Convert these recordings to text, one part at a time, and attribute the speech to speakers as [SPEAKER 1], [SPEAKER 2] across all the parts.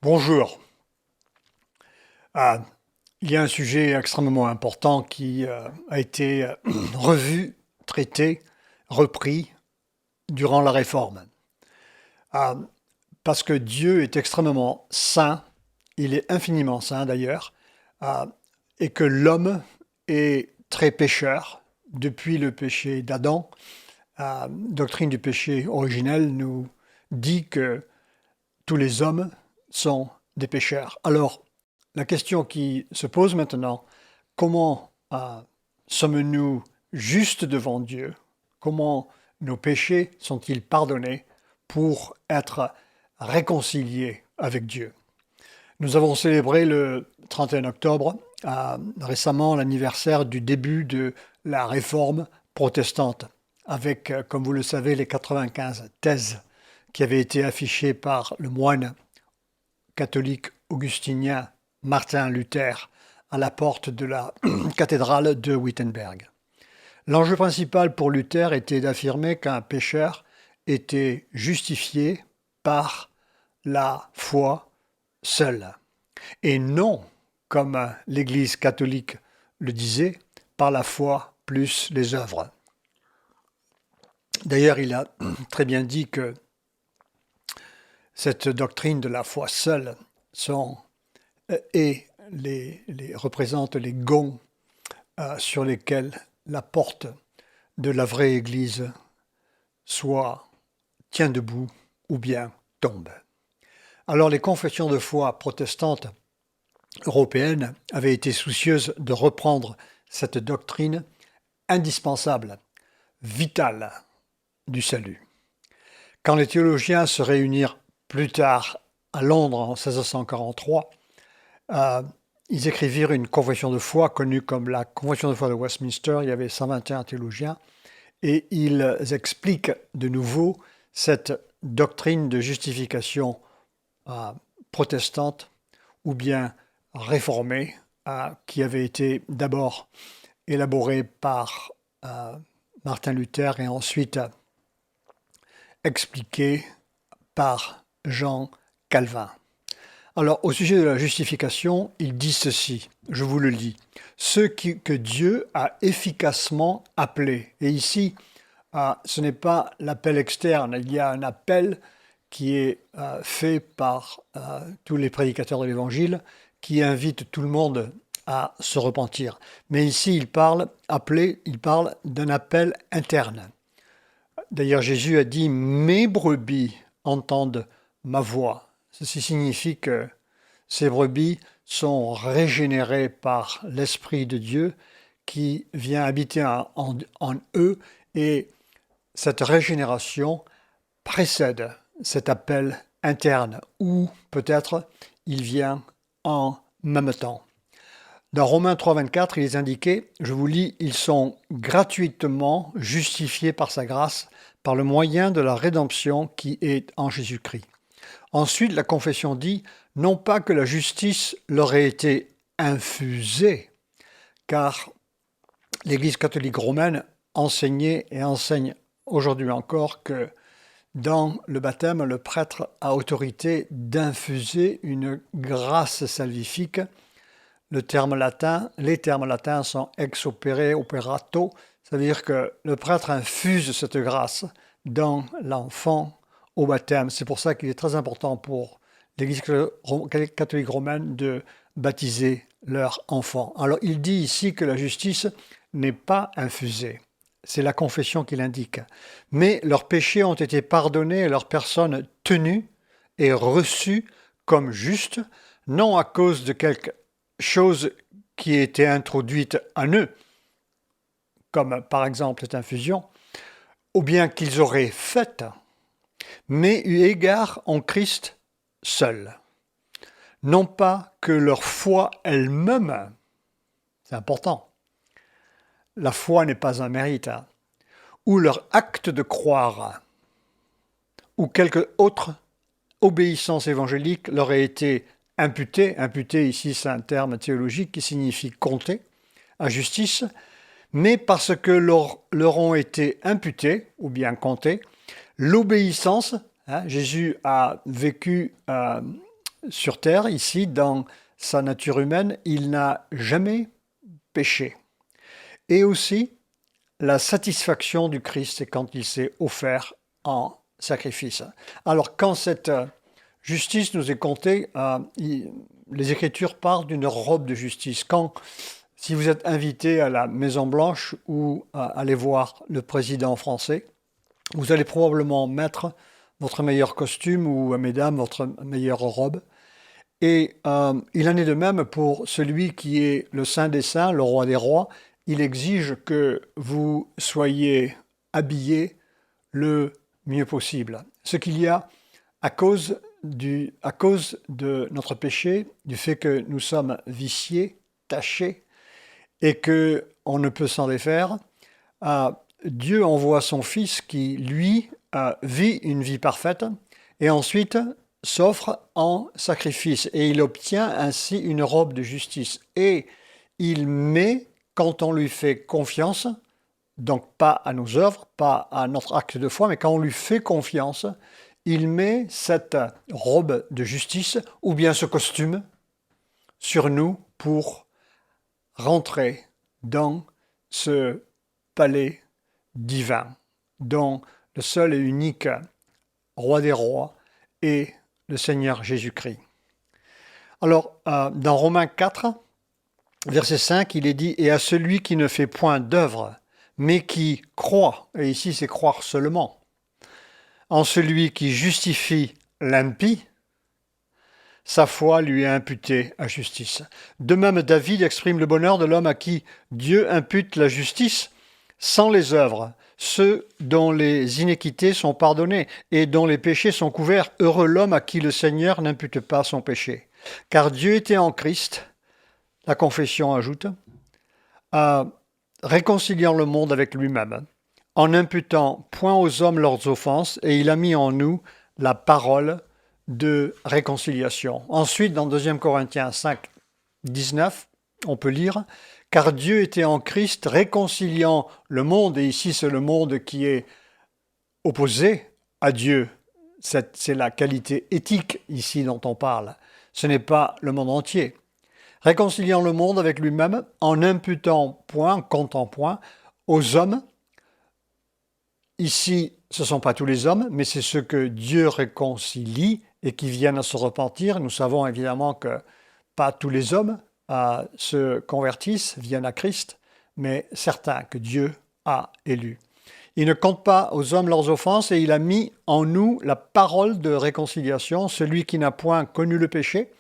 [SPEAKER 1] Bonjour. Ah, il y a un sujet extrêmement important qui a été revu, traité, repris durant la Réforme. Ah, parce que Dieu est extrêmement saint, il est infiniment saint d'ailleurs, ah, et que l'homme est très pécheur depuis le péché d'Adam. Doctrine du péché originel nous dit que tous les hommes sont des pécheurs. Alors, la question qui se pose maintenant, comment sommes-nous justes devant Dieu? Comment nos péchés sont-ils pardonnés pour être réconciliés avec Dieu? Nous avons célébré le 31 octobre récemment l'anniversaire du début de la réforme protestante, avec, comme vous le savez, les 95 thèses qui avaient été affichées par le moine catholique augustinien Martin Luther à la porte de la cathédrale de Wittenberg. L'enjeu principal pour Luther était d'affirmer qu'un pécheur était justifié par la foi seule, et non, comme l'Église catholique le disait, par la foi plus les œuvres. D'ailleurs, il a très bien dit que cette doctrine de la foi seule représente les gonds sur lesquels la porte de la vraie Église soit tient debout ou bien tombe. Alors les confessions de foi protestantes européennes avaient été soucieuses de reprendre cette doctrine indispensable, vitale du salut. Quand les théologiens se réunirent plus tard à Londres en 1643, ils écrivirent une confession de foi connue comme la Confession de foi de Westminster. Il y avait 121 théologiens et ils expliquent de nouveau cette doctrine de justification protestante ou bien réformée qui avait été d'abord élaborée par Martin Luther et ensuite expliquée par Jean Calvin. Alors, au sujet de la justification, il dit ceci, je vous le lis, ceux que Dieu a efficacement appelés. Et ici, ce n'est pas l'appel externe, il y a un appel qui est fait par tous les prédicateurs de l'Évangile, qui invite tout le monde à se repentir. Mais ici, il parle d'un appel interne. D'ailleurs, Jésus a dit « Mes brebis entendent ma voix ». Ceci signifie que ces brebis sont régénérées par l'Esprit de Dieu qui vient habiter en eux et cette régénération précède cet appel interne ou peut-être il vient en même temps. Dans Romains 3,24, il est indiqué, je vous lis, ils sont gratuitement justifiés par sa grâce, par le moyen de la rédemption qui est en Jésus-Christ. Ensuite, la confession dit, non pas que la justice leur ait été infusée, car l'Église catholique romaine enseignait et enseigne aujourd'hui encore que dans le baptême, le prêtre a autorité d'infuser une grâce salvifique. Les termes latins sont ex opere operato, c'est-à-dire que le prêtre infuse cette grâce dans l'enfant au baptême. C'est pour ça qu'il est très important pour l'Église catholique romaine de baptiser leur enfant. Alors il dit ici que la justice n'est pas infusée. C'est la confession qui l'indique. Mais leurs péchés ont été pardonnés et leurs personnes tenues et reçues comme justes, non à cause de quelque chose qui était introduite en eux, comme par exemple cette infusion, ou bien qu'ils auraient faite, mais eu égard en Christ seul. Non pas que leur foi elle-même, c'est important, la foi n'est pas un mérite, ou leur acte de croire, ou quelque autre obéissance évangélique leur a été imputée. Imputé ici c'est un terme théologique qui signifie compter à justice, mais parce que leur ont été imputés, ou bien comptés, l'obéissance, Jésus a vécu sur terre, ici, dans sa nature humaine, il n'a jamais péché. Et aussi, la satisfaction du Christ, c'est quand il s'est offert en sacrifice. Alors, quand cette justice nous est comptée, les Écritures parlent d'une robe de justice. Si vous êtes invité à la Maison-Blanche ou aller voir le président français, vous allez probablement mettre votre meilleur costume ou, mesdames, votre meilleure robe. Et il en est de même pour celui qui est le Saint des Saints, le Roi des Rois. Il exige que vous soyez habillés le mieux possible. Ce qu'il y a à cause de notre péché, du fait que nous sommes viciés, tachés, et qu'on ne peut s'en défaire, Dieu envoie son Fils qui, lui, vit une vie parfaite, et ensuite s'offre en sacrifice, et il obtient ainsi une robe de justice. Et il met, quand on lui fait confiance, donc pas à nos œuvres, pas à notre acte de foi, mais quand on lui fait confiance, il met cette robe de justice, ou bien ce costume, sur nous pour rentrer dans ce palais divin, dont le seul et unique Roi des rois est le Seigneur Jésus-Christ. Alors, dans Romains 4, verset 5, il est dit « Et à celui qui ne fait point d'œuvre, mais qui croit », et ici c'est croire seulement, en celui qui justifie l'impie, sa foi lui est imputée à justice. De même, David exprime le bonheur de l'homme à qui Dieu impute la justice sans les œuvres, ceux dont les iniquités sont pardonnées et dont les péchés sont couverts. Heureux l'homme à qui le Seigneur n'impute pas son péché. Car Dieu était en Christ, la confession ajoute, réconciliant le monde avec lui-même, en n'imputant point aux hommes leurs offenses, et il a mis en nous la parole de réconciliation. Ensuite, dans 2 Corinthiens 5, 19, on peut lire « Car Dieu était en Christ réconciliant le monde », et ici c'est le monde qui est opposé à Dieu. C'est la qualité éthique ici dont on parle. Ce n'est pas le monde entier. Réconciliant le monde avec lui-même en n'imputant point, comptant point, aux hommes. Ici, ce ne sont pas tous les hommes, mais c'est ceux que Dieu réconcilie et qui viennent à se repentir. Nous savons évidemment que pas tous les hommes se convertissent, viennent à Christ, mais certains que Dieu a élus. Il ne compte pas aux hommes leurs offenses et il a mis en nous la parole de réconciliation, celui qui n'a point connu le péché.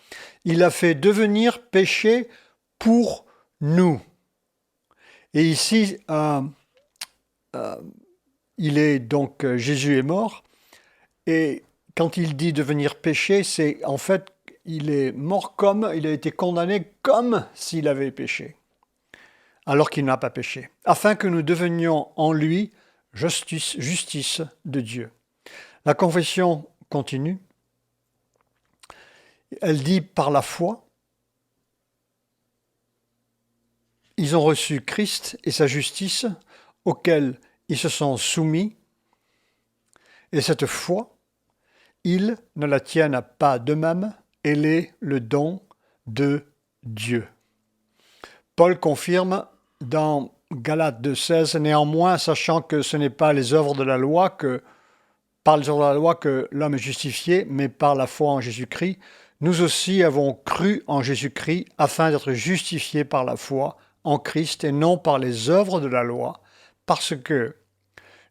[SPEAKER 1] Il a fait devenir péché pour nous. Et ici, Jésus est mort, et quand il dit devenir péché, c'est en fait, il est mort il a été condamné comme s'il avait péché, alors qu'il n'a pas péché, afin que nous devenions en lui justice de Dieu. La confession continue. Elle dit par la foi, ils ont reçu Christ et sa justice, auquel ils se sont soumis, et cette foi, ils ne la tiennent pas d'eux-mêmes, elle est le don de Dieu. Paul confirme dans Galates 2,16, néanmoins, sachant que ce n'est pas les œuvres de la loi par les œuvres de la loi que l'homme est justifié, mais par la foi en Jésus-Christ, nous aussi avons cru en Jésus-Christ afin d'être justifiés par la foi en Christ et non par les œuvres de la loi, parce que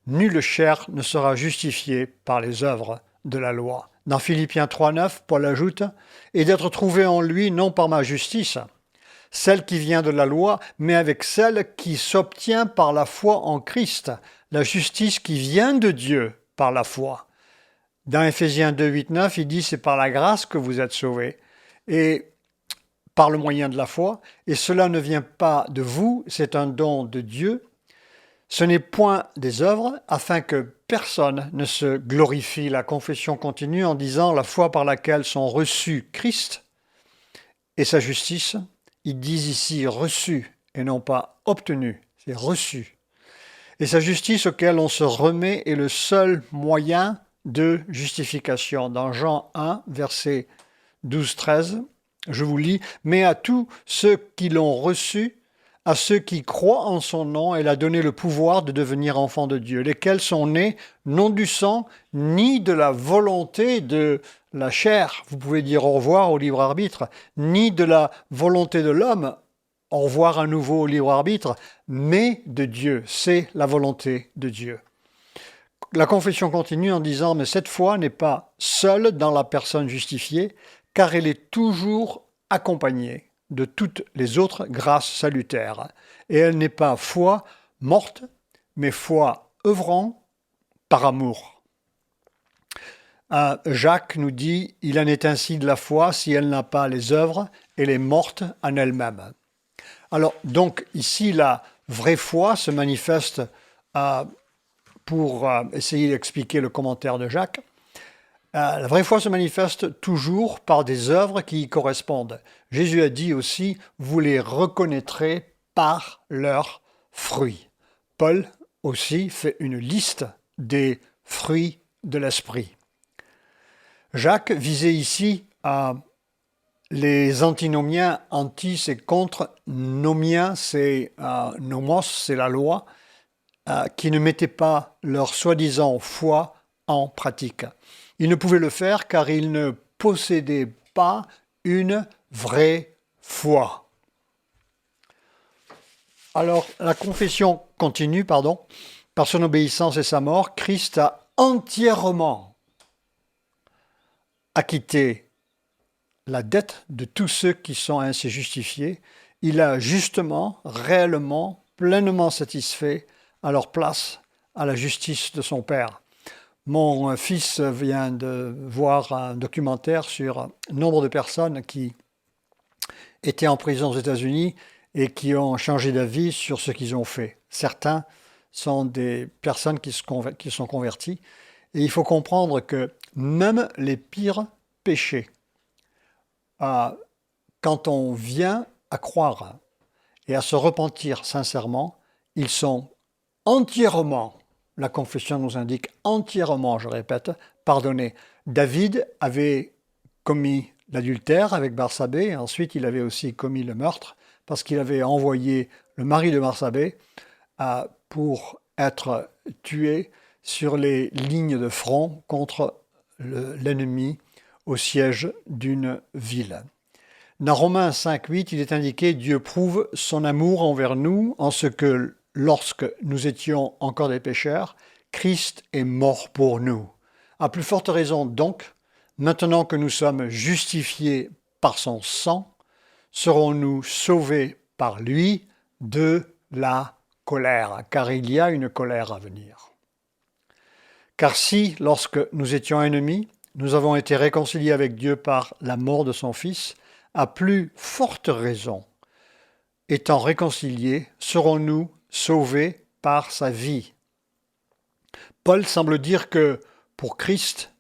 [SPEAKER 1] nulle chair ne sera justifiée par les œuvres de la loi. Dans Philippiens 3,9, Paul ajoute « Et d'être trouvé en lui, non par ma justice, celle qui vient de la loi, mais avec celle qui s'obtient par la foi en Christ, la justice qui vient de Dieu par la foi. » Dans Éphésiens 2, 8, 9, il dit « C'est par la grâce que vous êtes sauvés, et par le moyen de la foi, et cela ne vient pas de vous, c'est un don de Dieu. Ce n'est point des œuvres, afin que personne ne se glorifie. » La confession continue en disant « La foi par laquelle sont reçus Christ et sa justice », ils disent ici « reçu » et non pas « obtenu », c'est « reçu ». Et sa justice auquel on se remet est le seul moyen de justification. Dans Jean 1, verset 12, 13, je vous lis, « Mais à tous ceux qui l'ont reçu, à ceux qui croient en son nom, elle a donné le pouvoir de devenir enfants de Dieu, lesquels sont nés non du sang, ni de la volonté de la chair, vous pouvez dire au revoir au libre arbitre, ni de la volonté de l'homme, au revoir à nouveau au libre arbitre, mais de Dieu, c'est la volonté de Dieu. » La confession continue en disant « Mais cette foi n'est pas seule dans la personne justifiée, car elle est toujours accompagnée de toutes les autres grâces salutaires. Et elle n'est pas foi morte, mais foi œuvrant par amour. » Jacques nous dit « Il en est ainsi de la foi, si elle n'a pas les œuvres, elle est morte en elle-même. » Alors, donc, ici, la vraie foi se manifeste, pour essayer d'expliquer le commentaire de Jacques, la vraie foi se manifeste toujours par des œuvres qui y correspondent. Jésus a dit aussi « Vous les reconnaîtrez par leurs fruits ». Paul aussi fait une liste des fruits de l'esprit. Jacques visait ici les antinomiens. Anti, c'est contre. Nomien, c'est nomos, c'est la loi, qui ne mettaient pas leur soi-disant foi en pratique. Ils ne pouvaient le faire car ils ne possédaient pas une vraie foi. Alors, la confession continue, par son obéissance et sa mort, Christ a entièrement acquitté la dette de tous ceux qui sont ainsi justifiés. Il a justement, réellement, pleinement satisfait à leur place à la justice de son Père. Mon fils vient de voir un documentaire sur un nombre de personnes qui étaient en prison aux États-Unis et qui ont changé d'avis sur ce qu'ils ont fait. Certains sont des personnes qui sont converties. Et il faut comprendre que même les pires péchés, quand on vient à croire et à se repentir sincèrement, ils sont entièrement, la confession nous indique entièrement, je répète, pardonné. David avait commis l'adultère avec Barsabée, et ensuite il avait aussi commis le meurtre, parce qu'il avait envoyé le mari de Barsabée pour être tué sur les lignes de front contre l'ennemi au siège d'une ville. Dans Romains 5,8, il est indiqué « Dieu prouve son amour envers nous en ce que lorsque nous étions encore des pécheurs, Christ est mort pour nous. » À plus forte raison donc, maintenant que nous sommes justifiés par son sang, serons-nous sauvés par lui de la colère, car il y a une colère à venir. Car si, lorsque nous étions ennemis, nous avons été réconciliés avec Dieu par la mort de son Fils, à plus forte raison, étant réconciliés, serons-nous sauvés par sa vie. Paul semble dire que pour Christ,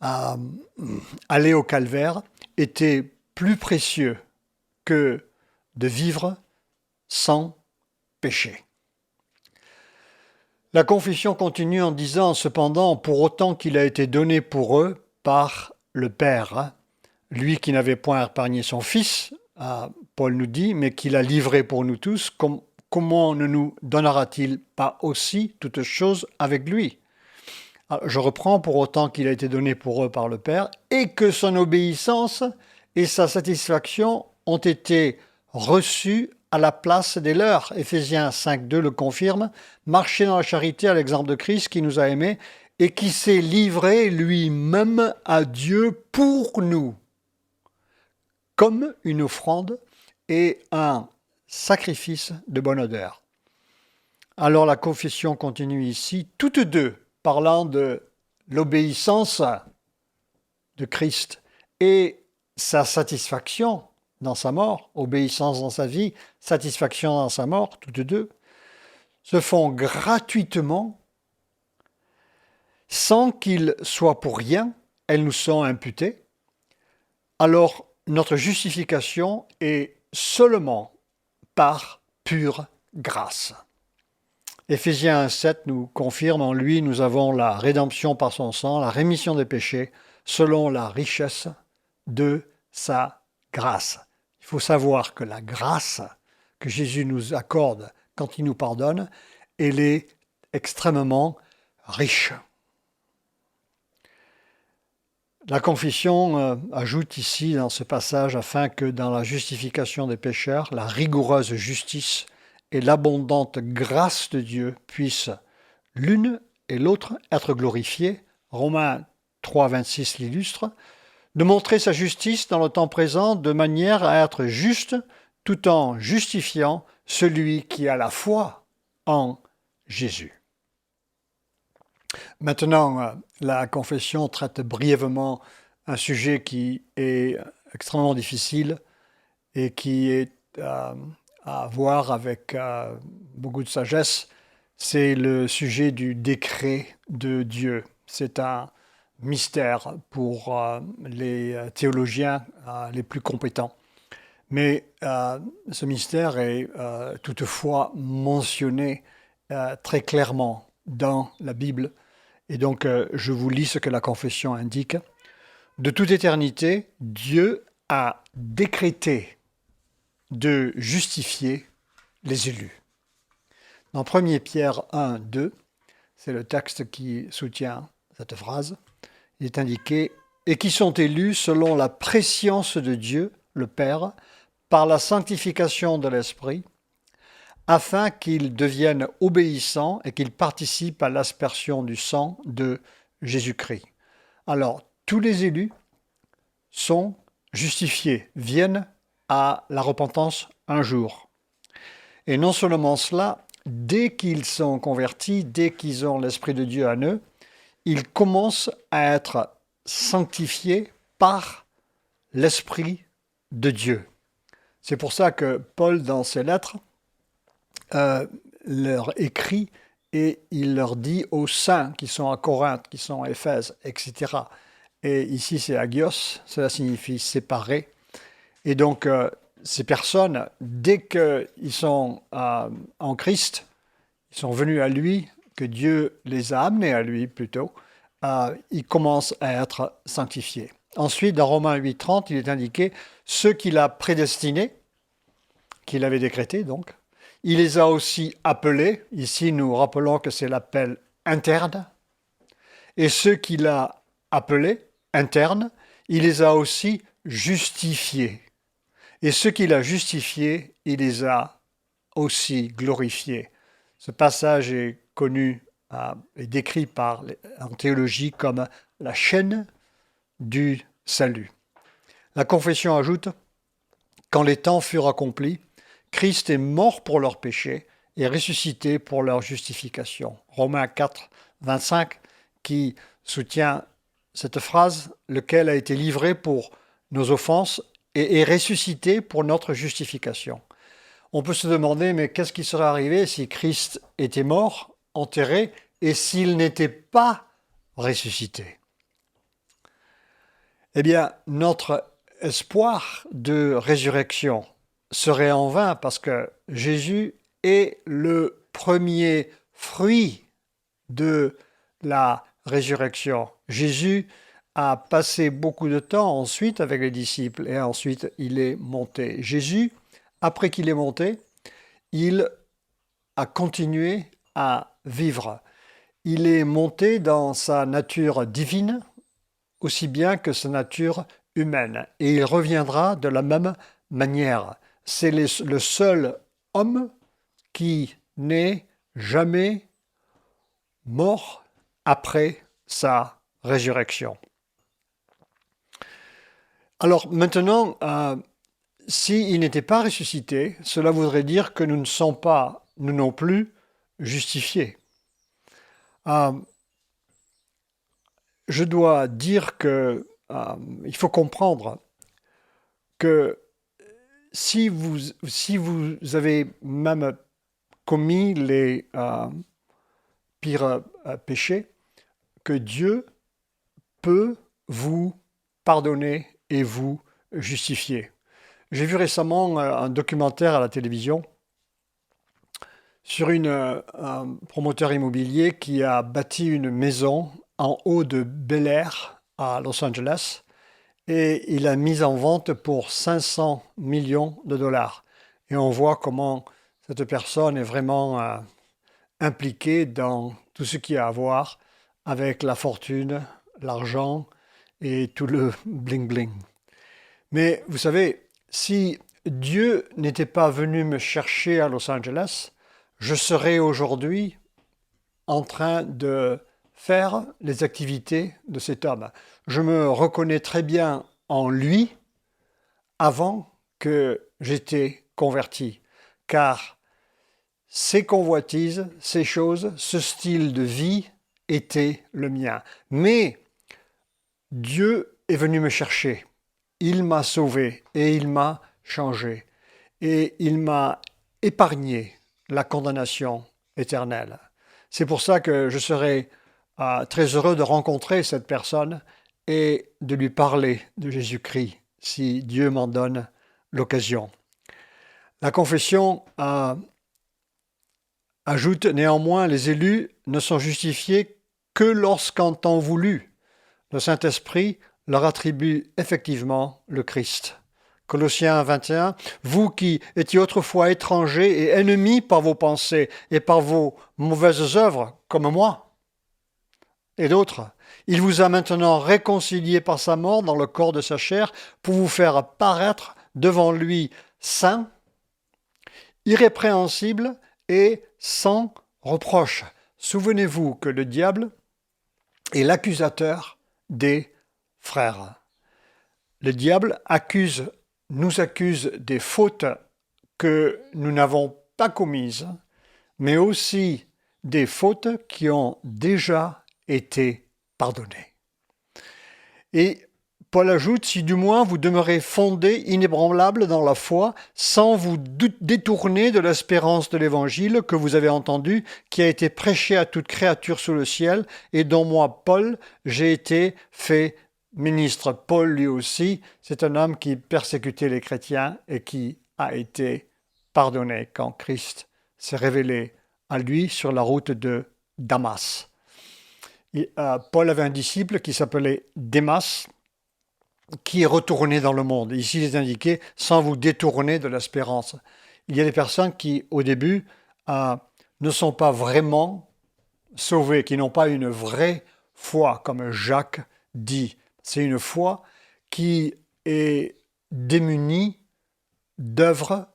[SPEAKER 1] aller au calvaire était plus précieux que de vivre sans péché. La confession continue en disant cependant, pour autant qu'il a été donné pour eux par le Père, lui qui n'avait point épargné son Fils, Paul nous dit, mais qui l'a livré pour nous tous, comment ne nous donnera-t-il pas aussi toutes choses avec lui? Alors, je reprends, pour autant qu'il a été donné pour eux par le Père, et que son obéissance et sa satisfaction ont été reçues à la place des leurs. Éphésiens 5,2 le confirme. Marchez dans la charité à l'exemple de Christ qui nous a aimés et qui s'est livré lui-même à Dieu pour nous, comme une offrande et un sacrifice de bonne odeur. Alors la confession continue ici, toutes deux, parlant de l'obéissance de Christ et sa satisfaction dans sa mort, obéissance dans sa vie, satisfaction dans sa mort, toutes deux, se font gratuitement, sans qu'il soit pour rien, elles nous sont imputées. Alors notre justification est seulement par pure grâce. Éphésiens 1,7 nous confirme, en lui nous avons la rédemption par son sang, la rémission des péchés, selon la richesse de sa grâce. Il faut savoir que la grâce que Jésus nous accorde quand il nous pardonne, elle est extrêmement riche. La confession ajoute ici dans ce passage afin que dans la justification des pécheurs, la rigoureuse justice et l'abondante grâce de Dieu puissent l'une et l'autre être glorifiées. Romains 3, 26 l'illustre. De montrer sa justice dans le temps présent de manière à être juste tout en justifiant celui qui a la foi en Jésus. Maintenant, la confession traite brièvement un sujet qui est extrêmement difficile et qui est à voir avec beaucoup de sagesse. C'est le sujet du décret de Dieu. C'est un mystère pour les théologiens les plus compétents. Mais ce mystère est toutefois mentionné très clairement dans la Bible. Et donc, je vous lis ce que la confession indique. De toute éternité, Dieu a décrété de justifier les élus. Dans 1 Pierre 1, 2, c'est le texte qui soutient cette phrase, il est indiqué « Et qui sont élus selon la prescience de Dieu, le Père, par la sanctification de l'Esprit, afin qu'ils deviennent obéissants et qu'ils participent à l'aspersion du sang de Jésus-Christ. » Alors, tous les élus sont justifiés, viennent à la repentance un jour. Et non seulement cela, dès qu'ils sont convertis, dès qu'ils ont l'Esprit de Dieu en eux, ils commencent à être sanctifiés par l'Esprit de Dieu. C'est pour ça que Paul, dans ses lettres, leur écrit et il leur dit aux saints qui sont à Corinthe, qui sont à Éphèse, etc. Et ici, c'est agios, cela signifie séparé. Et donc, ces personnes, dès qu'ils sont en Christ, ils sont venus à lui, que Dieu les a amenés à lui plutôt, ils commencent à être sanctifiés. Ensuite, dans Romains 8,30, il est indiqué ceux qu'il a prédestinés, qu'il avait décrétés donc, il les a aussi appelés, ici nous rappelons que c'est l'appel interne, et ceux qu'il a appelés, internes, il les a aussi justifiés. Et ceux qu'il a justifiés, il les a aussi glorifiés. Ce passage est connu et décrit en théologie comme la chaîne du salut. La confession ajoute « Quand les temps furent accomplis, Christ est mort pour leurs péchés et ressuscité pour leur justification. » Romains 4, 25, qui soutient cette phrase, lequel a été livré pour nos offenses et est ressuscité pour notre justification. On peut se demander, mais qu'est-ce qui serait arrivé si Christ était mort, enterré, et s'il n'était pas ressuscité? Eh bien, notre espoir de résurrection serait en vain parce que Jésus est le premier fruit de la résurrection. Jésus a passé beaucoup de temps ensuite avec les disciples et ensuite il est monté. Jésus, après qu'il est monté, il a continué à vivre. Il est monté dans sa nature divine aussi bien que sa nature humaine et il reviendra de la même manière. C'est le seul homme qui n'est jamais mort après sa résurrection. Alors maintenant, s'il n'était pas ressuscité, cela voudrait dire que nous ne sommes pas, nous non plus, justifiés. Je dois dire que il faut comprendre que si vous avez même commis les pires péchés, que Dieu peut vous pardonner et vous justifier. J'ai vu récemment un documentaire à la télévision sur un promoteur immobilier qui a bâti une maison en haut de Bel Air à Los Angeles et il a mis en vente pour 500 millions de dollars. Et on voit comment cette personne est vraiment impliquée dans tout ce qui a à voir avec la fortune, l'argent et tout le bling-bling. Mais vous savez, si Dieu n'était pas venu me chercher à Los Angeles, je serais aujourd'hui en train de faire les activités de cet homme. Je me reconnais très bien en lui avant que j'étais converti, car ces convoitises, ces choses, ce style de vie était le mien. Mais Dieu est venu me chercher. Il m'a sauvé et il m'a changé. Et il m'a épargné la condamnation éternelle. C'est pour ça que je serai très heureux de rencontrer cette personne et de lui parler de Jésus-Christ, si Dieu m'en donne l'occasion. La confession ajoute néanmoins, les élus ne sont justifiés que lorsqu'en temps voulu, le Saint-Esprit leur attribue effectivement le Christ. Colossiens 21, vous qui étiez autrefois étrangers et ennemis par vos pensées et par vos mauvaises œuvres, comme moi et d'autres, il vous a maintenant réconciliés par sa mort dans le corps de sa chair pour vous faire paraître devant lui saint, irrépréhensible et sans reproche. Souvenez-vous que le diable est l'accusateur des frères. Le diable nous accuse des fautes que nous n'avons pas commises, mais aussi des fautes qui ont déjà été pardonnées. Et Paul ajoute, si du moins vous demeurez fondés, inébranlables dans la foi, sans vous détourner de l'espérance de l'évangile que vous avez entendu, qui a été prêché à toute créature sous le ciel, et dont moi, Paul, j'ai été fait ministre. Paul, lui aussi, c'est un homme qui persécutait les chrétiens et qui a été pardonné quand Christ s'est révélé à lui sur la route de Damas. Paul avait un disciple qui s'appelait Démas, qui est retourné dans le monde. Ici, il est indiqué sans vous détourner de l'espérance. Il y a des personnes qui, au début, ne sont pas vraiment sauvées, qui n'ont pas une vraie foi, comme Jacques dit. C'est une foi qui est démunie d'œuvres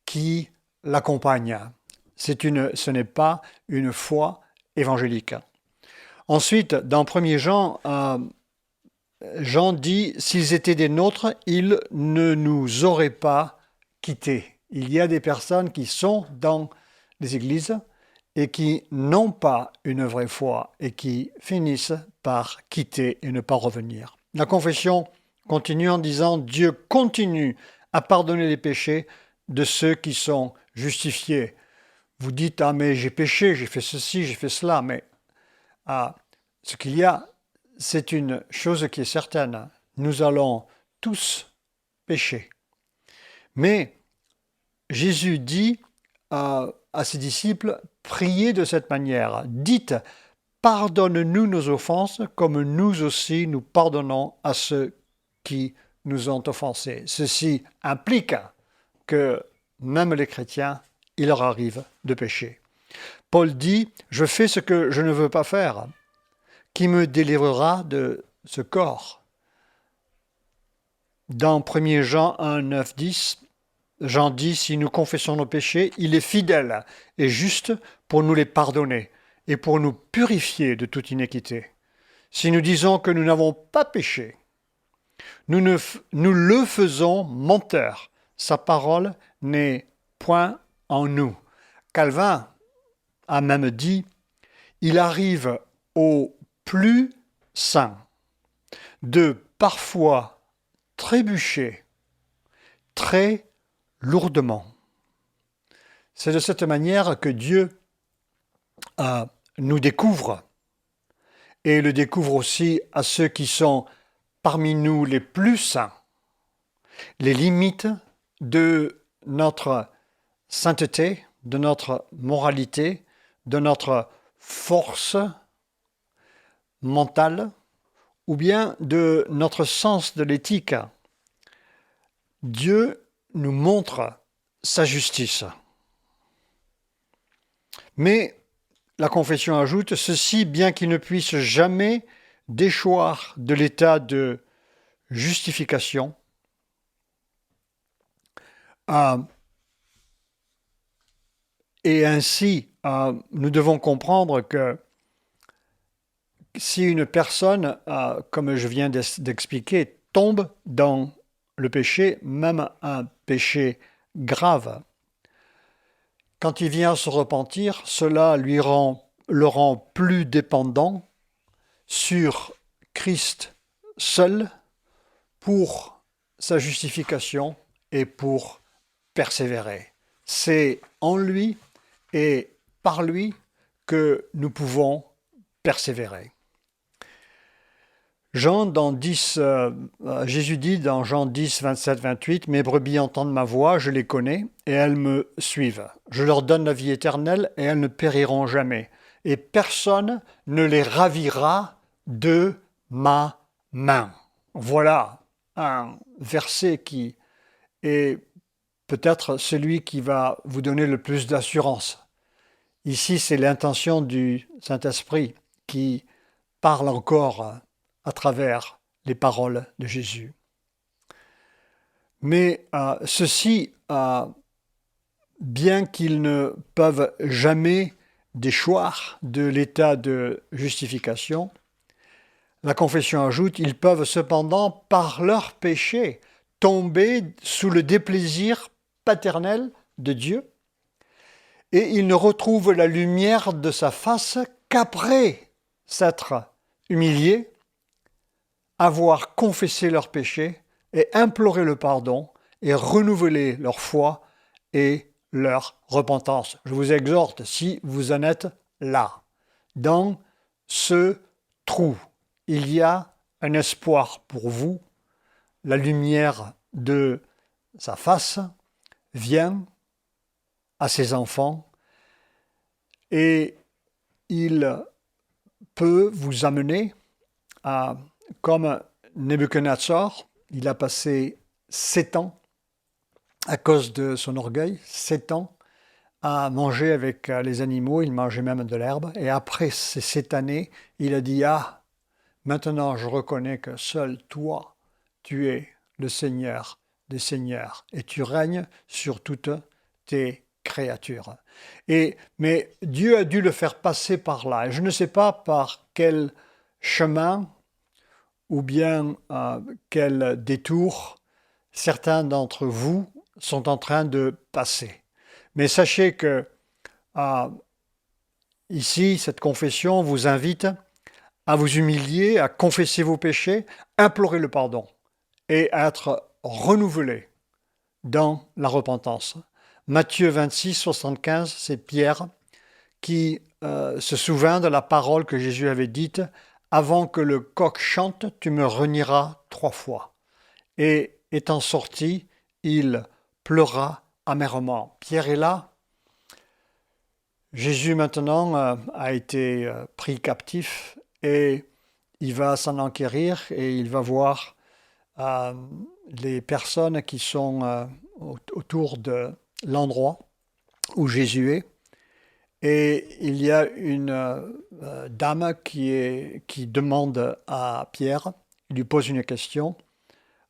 [SPEAKER 1] qui l'accompagnent. Ce n'est pas une foi évangélique. Ensuite, dans 1 Jean, Jean dit, s'ils étaient des nôtres, ils ne nous auraient pas quittés. Il y a des personnes qui sont dans les églises et qui n'ont pas une vraie foi et qui finissent par quitter et ne pas revenir. La confession continue en disant, Dieu continue à pardonner les péchés de ceux qui sont justifiés. Vous dites, ah mais j'ai péché, j'ai fait ceci, j'ai fait cela, mais ce qu'il y a, c'est une chose qui est certaine. Nous allons tous pécher. Mais Jésus dit à ses disciples, priez de cette manière. Dites, pardonne-nous nos offenses comme nous aussi nous pardonnons à ceux qui nous ont offensés. Ceci implique que même les chrétiens, il leur arrive de pécher. Paul dit, je fais ce que je ne veux pas faire. Qui me délivrera de ce corps? Dans 1 Jean 1, 9, 10, Jean dit, si nous confessons nos péchés, il est fidèle et juste pour nous les pardonner et pour nous purifier de toute iniquité. Si nous disons que nous n'avons pas péché, nous le faisons menteur. Sa parole n'est point en nous. Calvin a même dit, il arrive au plus saint de parfois trébucher très lourdement. C'est de cette manière que Dieu nous découvre et le découvre aussi à ceux qui sont parmi nous les plus saints, les limites de notre sainteté, de notre moralité, de notre force mentale ou bien de notre sens de l'éthique. Dieu nous montre sa justice. Mais la confession ajoute ceci, bien qu'il ne puisse jamais déchoir de l'état de justification, et ainsi nous devons comprendre que si une personne, comme je viens d'expliquer, tombe dans le péché, même un péché grave, quand il vient se repentir, cela le rend plus dépendant sur Christ seul pour sa justification et pour persévérer. C'est en lui et par lui que nous pouvons persévérer. Jésus dit dans Jean 10, 27, 28, « Mes brebis entendent ma voix, je les connais, et elles me suivent. Je leur donne la vie éternelle, et elles ne périront jamais. Et personne ne les ravira de ma main. » Voilà un verset qui est peut-être celui qui va vous donner le plus d'assurance. Ici, c'est l'intention du Saint-Esprit qui parle encore à travers les paroles de Jésus. Mais ceux-ci, bien qu'ils ne peuvent jamais déchoir de l'état de justification, la confession ajoute, ils peuvent cependant, par leur péché, tomber sous le déplaisir paternel de Dieu, et ils ne retrouvent la lumière de sa face qu'après s'être humiliés, avoir confessé leurs péchés et imploré le pardon et renouveler leur foi et leur repentance. Je vous exhorte, si vous en êtes là, dans ce trou, il y a un espoir pour vous. La lumière de sa face vient à ses enfants et il peut vous amener à, comme Nebuchadnezzar, il a passé 7 ans à cause de son orgueil, 7 ans à manger avec les animaux, il mangeait même de l'herbe, et après ces 7 années, il a dit, ah, maintenant je reconnais que seul toi, tu es le Seigneur des Seigneurs, et tu règnes sur toutes tes créatures. Mais Dieu a dû le faire passer par là, et je ne sais pas par quel chemin ou bien quel détour certains d'entre vous sont en train de passer. Mais sachez que ici, cette confession vous invite à vous humilier, à confesser vos péchés, implorer le pardon et à être renouvelé dans la repentance. Matthieu 26, 75, c'est Pierre qui se souvint de la parole que Jésus avait dite « Avant que le coq chante, tu me renieras 3 fois. » Et étant sorti, il pleura amèrement. Pierre est là. Jésus maintenant a été pris captif et il va s'en enquérir et il va voir les personnes qui sont autour de l'endroit où Jésus est. Et il y a une dame qui demande à Pierre, il lui pose une question,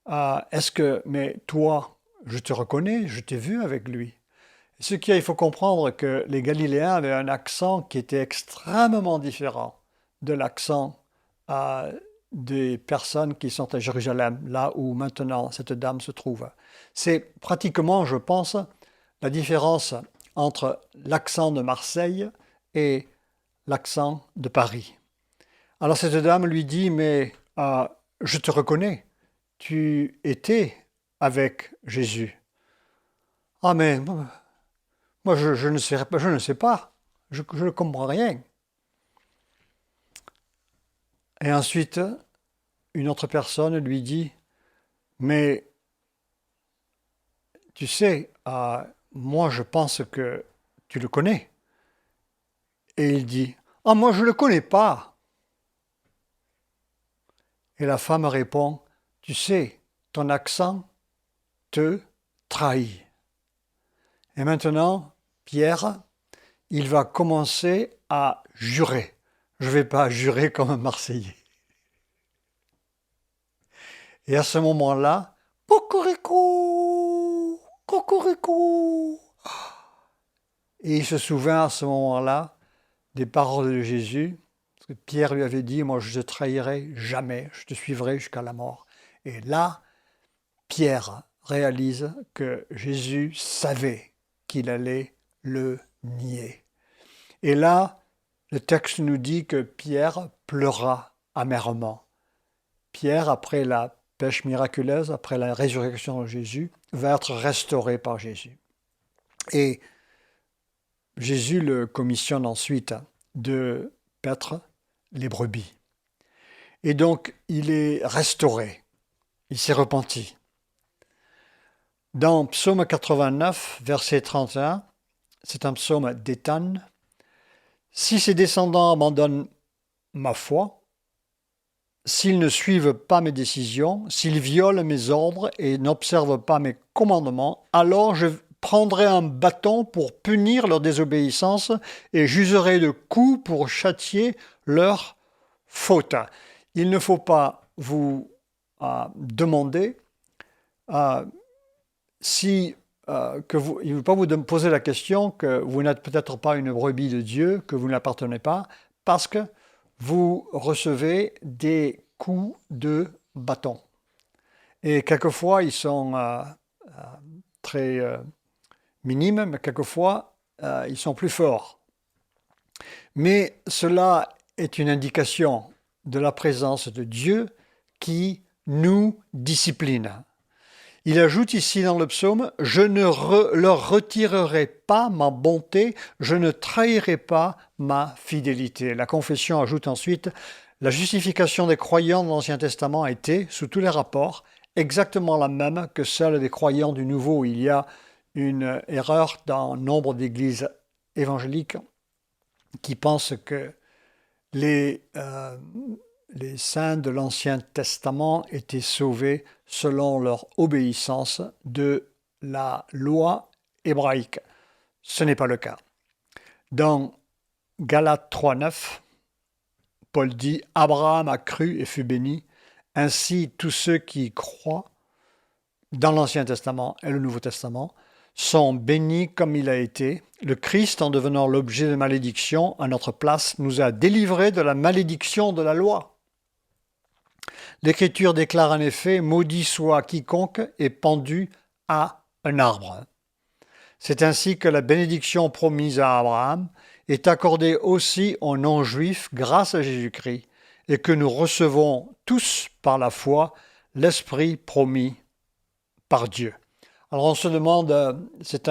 [SPEAKER 1] mais toi, je te reconnais, je t'ai vu avec lui. Il faut comprendre que les Galiléens avaient un accent qui était extrêmement différent de l'accent des personnes qui sont à Jérusalem, là où maintenant cette dame se trouve. C'est pratiquement, je pense, la différence entre l'accent de Marseille et l'accent de Paris. Alors cette dame lui dit, mais je te reconnais, tu étais avec Jésus. Ah mais moi je ne sais pas, je ne comprends rien. Et ensuite, une autre personne lui dit, mais tu sais, moi je pense que tu le connais. Et il dit, ah moi je ne le connais pas. Et la femme répond, tu sais, ton accent te trahit. Et maintenant, Pierre, il va commencer à jurer. Je ne vais pas jurer comme un Marseillais. Et à ce moment-là, cocorico, cocorico. Et il se souvient à ce moment-là des paroles de Jésus, parce que Pierre lui avait dit, moi je ne te trahirai jamais, je te suivrai jusqu'à la mort. Et là, Pierre réalise que Jésus savait qu'il allait le nier. Et là, le texte nous dit que Pierre pleura amèrement. Pierre, après la pêche miraculeuse, après la résurrection de Jésus, va être restauré par Jésus. Et Jésus le commissionne ensuite de paître les brebis. Et donc, il est restauré. Il s'est repenti. Dans Psaume 89, verset 31, c'est un psaume d'Étan. « Si ses descendants abandonnent ma foi, s'ils ne suivent pas mes décisions, s'ils violent mes ordres et n'observent pas mes commandements, alors je prendrai un bâton pour punir leur désobéissance et j'userai de coups pour châtier leur faute. » Il ne faut pas vous demander il ne faut pas vous poser la question que vous n'êtes peut-être pas une brebis de Dieu, que vous ne l'appartenez pas, parce que vous recevez des coups de bâton. Et quelquefois, ils sont très minimes, mais quelquefois, ils sont plus forts. Mais cela est une indication de la présence de Dieu qui nous discipline. Il ajoute ici dans le psaume, « Je ne leur retirerai pas ma bonté, je ne trahirai pas ma fidélité. » La confession ajoute ensuite, « La justification des croyants de l'Ancien Testament a été, sous tous les rapports, exactement la même que celle des croyants du Nouveau. » Il y a une erreur dans nombre d'églises évangéliques qui pensent que les saints de l'Ancien Testament étaient sauvés selon leur obéissance de la loi hébraïque. Ce n'est pas le cas. Dans Galates 3,9, Paul dit « Abraham a cru et fut béni, ainsi tous ceux qui croient dans l'Ancien Testament et le Nouveau Testament sont bénis comme il a été. Le Christ, en devenant l'objet de malédiction à notre place, nous a délivrés de la malédiction de la loi. » L'Écriture déclare en effet « Maudit soit quiconque est pendu à un arbre ». C'est ainsi que la bénédiction promise à Abraham est accordée aussi aux non-juifs grâce à Jésus-Christ et que nous recevons tous par la foi l'Esprit promis par Dieu. Alors on se demande, c'est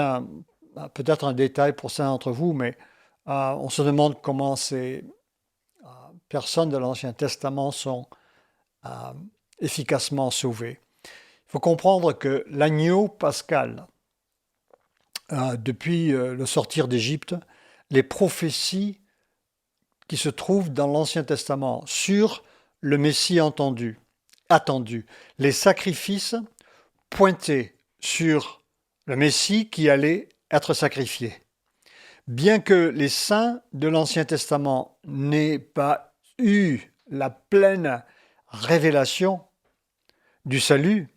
[SPEAKER 1] peut-être un détail pour certains d'entre vous, mais on se demande comment ces personnes de l'Ancien Testament sont efficacement sauvées. Il faut comprendre que l'agneau pascal, depuis le sortir d'Égypte, les prophéties qui se trouvent dans l'Ancien Testament sur le Messie attendu, les sacrifices pointaient sur le Messie qui allait être sacrifié. Bien que les saints de l'Ancien Testament n'aient pas eu la pleine révélation du salut,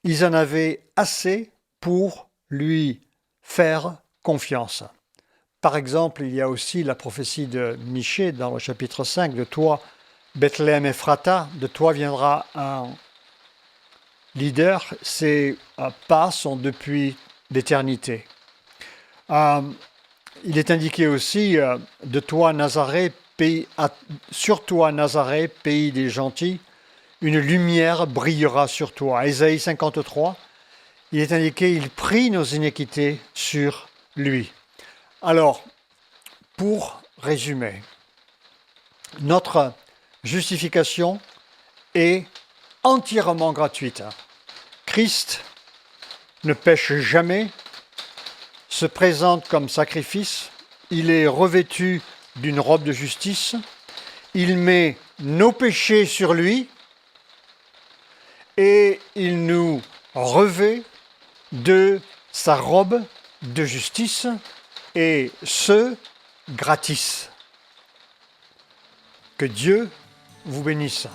[SPEAKER 1] ils en avaient assez pour lui faire confiance. Par exemple, il y a aussi la prophétie de Michée dans le chapitre 5, « De toi, Bethléem Ephrata, de toi viendra un leader, ses pas sont depuis l'éternité. » Il est indiqué aussi, « De toi, Nazareth, sur toi, Nazareth, pays des gentils, une lumière brillera sur toi. » Ésaïe 53, il est indiqué, il prie nos iniquités sur lui. Alors, pour résumer, notre justification est entièrement gratuite. Christ ne pêche jamais, se présente comme sacrifice, il est revêtu d'une robe de justice, il met nos péchés sur lui, et il nous revêt de sa robe de justice, et ce, gratis. Que Dieu vous bénisse.